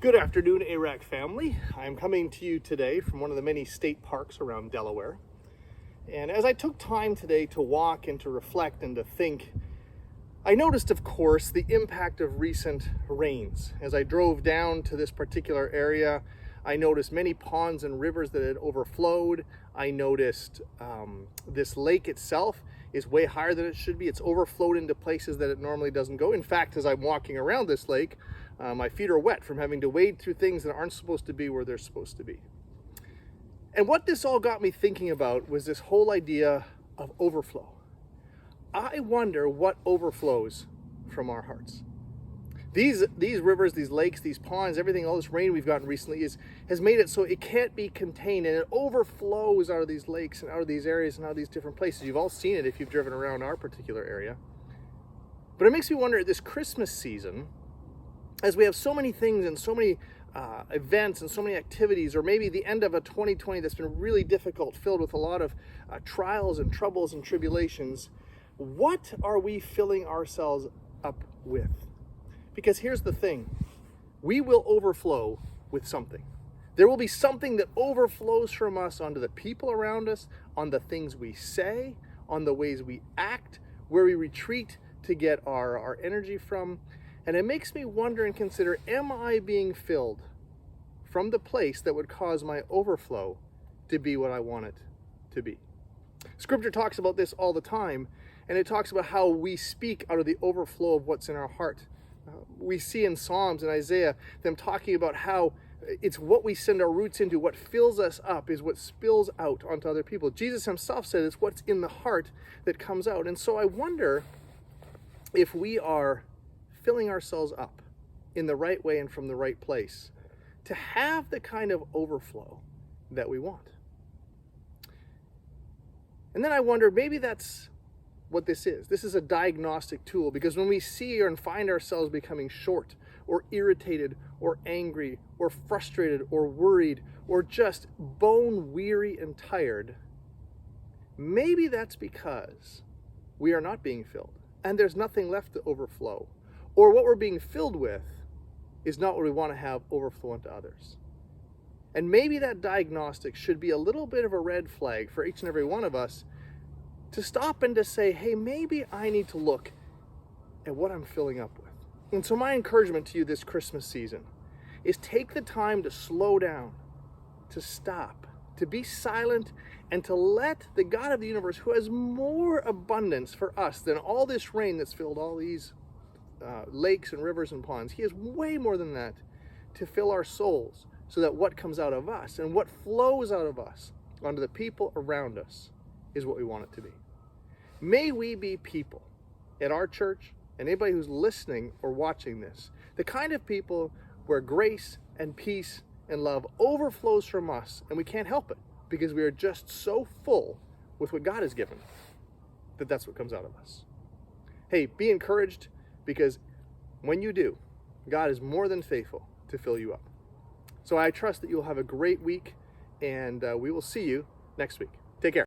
Good afternoon, ARAC family. I'm coming to you today from one of the many state parks around Delaware. And as I took time today to walk and to reflect and to think, I noticed, of course, the impact of recent rains. As I drove down to this particular area, I noticed many ponds and rivers that had overflowed. I noticed this lake itself is way higher than it should be. It's overflowed into places that it normally doesn't go. In fact, as I'm walking around this lake, my feet are wet from having to wade through things that aren't supposed to be where they're supposed to be. And what this all got me thinking about was this whole idea of overflow. I wonder what overflows from our hearts. These rivers, these lakes, these ponds, everything, all this rain we've gotten recently has made it so it can't be contained, and it overflows out of these lakes and out of these areas and out of these different places. You've all seen it if you've driven around our particular area. But it makes me wonder, this Christmas season, as we have so many things and so many events and so many activities, or maybe the end of a 2020 that's been really difficult, filled with a lot of trials and troubles and tribulations, what are we filling ourselves up with? Because here's the thing, we will overflow with something. There will be something that overflows from us onto the people around us, on the things we say, on the ways we act, where we retreat to get our energy from. And it makes me wonder and consider, am I being filled from the place that would cause my overflow to be what I want it to be? Scripture talks about this all the time, and it talks about how we speak out of the overflow of what's in our heart. We see in Psalms and Isaiah them talking about how it's what we send our roots into, what fills us up is what spills out onto other people. Jesus himself said it's what's in the heart that comes out. And so I wonder if we are filling ourselves up in the right way and from the right place to have the kind of overflow that we want. And then I wonder, maybe that's what this is. This is a diagnostic tool, because when we see and find ourselves becoming short or irritated or angry or frustrated or worried or just bone weary and tired, maybe that's because we are not being filled and there's nothing left to overflow, or what we're being filled with is not what we want to have overflow into others. And maybe that diagnostic should be a little bit of a red flag for each and every one of us to stop and to say, hey, maybe I need to look at what I'm filling up with. And so my encouragement to you this Christmas season is take the time to slow down, to stop, to be silent, and to let the God of the universe, who has more abundance for us than all this rain that's filled all these lakes and rivers and ponds, he has way more than that to fill our souls, so that what comes out of us and what flows out of us onto the people around us is what we want it to be. May we be people at our church, and anybody who's listening or watching this, the kind of people where grace and peace and love overflows from us, and we can't help it because we are just so full with what God has given that that's what comes out of us. Hey, be encouraged, because when you do, God is more than faithful to fill you up. So I trust that you'll have a great week, and we will see you next week. Take care.